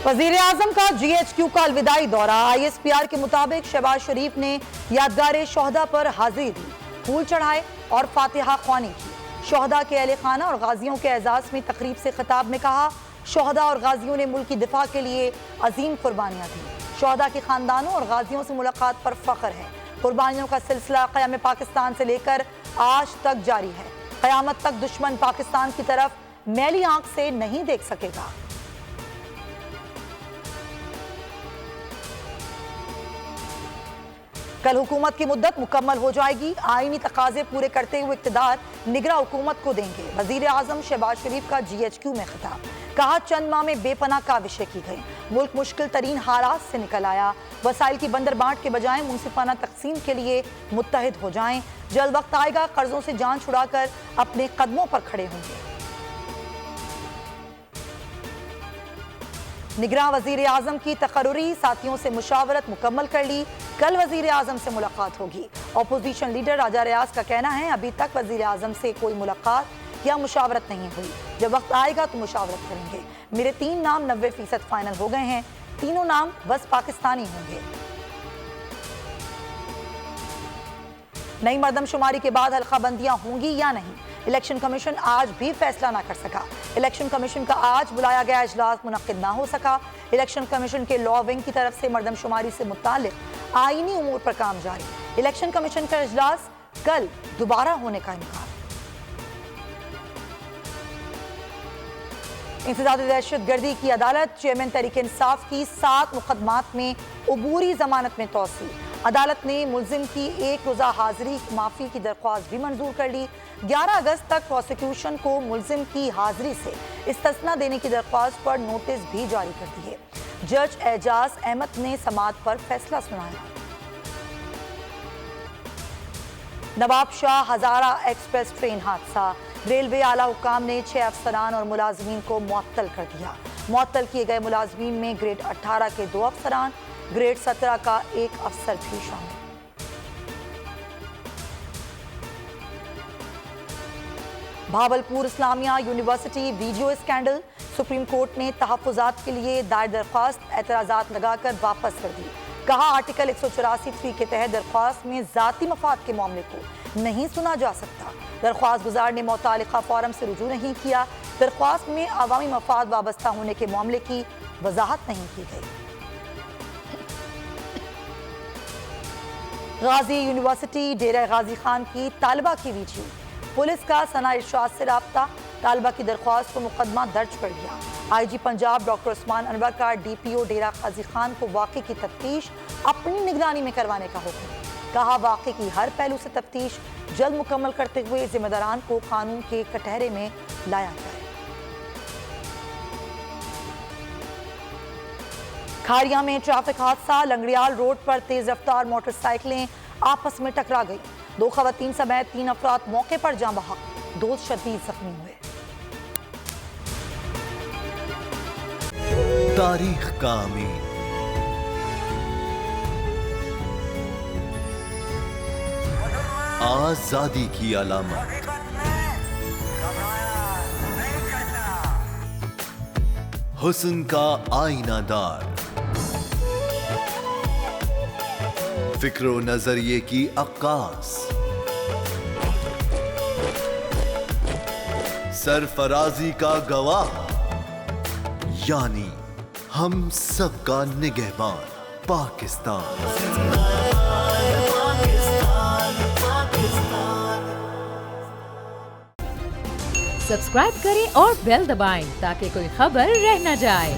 वजीर आजम का GHQ का अलविदाई दौरा। ISPR के मुताबिक शहबाज शरीफ ने यादगार शोहदा पर हाजिरी दी, फूल चढ़ाए और फातिहा ख्वानी की। शोहदा के अहले खाना और गाजियों के एजाज में तकरीब से खिताब में कहा, शोहदा और गाजियों ने मुल्क की दिफा के लिए अजीम कुर्बानियाँ दी। शोहदा के खानदानों और गाजियों से मुलाकात पर फख्र है। कुर्बानियों का सिलसिला क़याम पाकिस्तान से लेकर आज तक जारी है। क़यामत तक दुश्मन पाकिस्तान की तरफ मैली आंख से नहीं देख सकेगा। कल हुकूमत की मुद्दत मुकम्मल हो जाएगी। आईनी तकाजे पूरे करते हुए इक़्तिदार निगरां हुकूमत को देंगे। वज़ीर आज़म शहबाज शरीफ का GHQ में खिताब। कहा, चंद माह में बेपनाह काविशें की गई, मुल्क मुश्किल तरीन हालात से निकल आया। वसाइल की बंदर बांट के बजाय मुनसिफाना तकसीम के लिए मुत्तहिद हो जाएं। जल्द वक्त आएगा, कर्जों से जान छुड़ाकर अपने कदमों पर खड़े होंगे। निगरां वज़ीर आज़म की तकर्रुरी साथियों से मुशावरत मुकम्मल कर ली। कल वज़ीर आज़म से मुलाकात होगी। अपोजिशन लीडर राजा रियाज का कहना है, अभी तक वज़ीर आज़म से कोई मुलाकात या मुशावरत नहीं हुई। जब वक्त आएगा तो मुशावरत करेंगे। मेरे 3 नाम 90% फाइनल हो गए हैं। तीनों नाम बस पाकिस्तानी होंगे। नई मर्दमशुमारी के बाद हल्का बंदियां होंगी या नहीं, इलेक्शन कमीशन आज भी फैसला ना कर सका। इलेक्शन कमीशन का आज बुलाया गया इजलास मुनक्किद ना हो सका। इलेक्शन कमीशन के लॉ विंग की तरफ से मर्दमशुमारी से मुताल्लिक आईनी उमूर पर काम जारी। इलेक्शन कमीशन का इजलास कल दोबारा होने का इम्कान। इंसदाद दहशत गर्दी की अदालत चेयरमैन तहरीक इंसाफ की 7 मुकदमात में अबूरी जमानत में तौसी। अदालत ने मुलजिम की 1 रोज़ा हाजिरी माफ़ी की दरख्वास्त भी मंजूर कर ली। 11 अगस्त तक प्रोसिक्यूशन को मुलजिम की हाजिरी से इस्तिस्ना देने की दरख्वास्त पर नोटिस भी जारी कर दिए। जज एजाज अहमद ने समाअत पर फैसला सुनाया। नवाब शाह हजारा एक्सप्रेस ट्रेन हादसा। रेलवे आला हुकाम ने 6 अफसरान और मुलाजमीन को मुअत्तल कर दिया। मुअत्तल किए गए मुलाजमीन में ग्रेड 18 के 2 अफसरान, ग्रेड 17 का 1 अफसर भी शामिल। Bahawalpur Islamia university video scandal. Supreme court ने तहफ़्फ़ुज़ात के लिए दायर दरख्वास्त एतराज़ात लगाकर वापस कर दी। कहा, आर्टिकल 184(3) के तहत दरख्वास्त में ज़ाती मफाद के मामले को नहीं सुना जा सकता। दरख्वास्त गुजार ने मुतालिका फोरम से रुजू नहीं किया। दरख्वास्त में अवामी मफाद वाबस्ता होने के मामले की वजाहत नहीं की गई। गाजी यूनिवर्सिटी डेरा गाजी खान की तालिबा की वीडियो। पुलिस का सना इरशाद से राब्ता। तालिबा की दरख्वास्त को मुकदमा दर्ज कर लिया। IG पंजाब डॉक्टर उस्मान अनवर का DPO डेरा गाजी खान को वाक़े की तफ्तीश अपनी निगरानी में करवाने का हुक्म। कहा, वाक़े की हर पहलू से तफ्तीश जल्द मुकम्मल करते हुए जिम्मेदारान को कानून के कटहरे में लाया जाए। खारिया में ट्रैफिक हादसा। लंगड़ियाल रोड पर तेज रफ्तार मोटरसाइकिलें आपस में टकरा गई। 2 खवातीन समेत 3 अफराद मौके पर जाँ बहक, 2 शदीद जख्मी हुए। तारीख का अमीर, आजादी की अलामत, हुस्न का आईनादार, फिक्रो नजरिए की अक्कास, सरफराजी का गवाह, यानी हम सबका निगहबान पाकिस्तान। सब्सक्राइब करें और बेल दबाएं ताकि कोई खबर रह न जाए।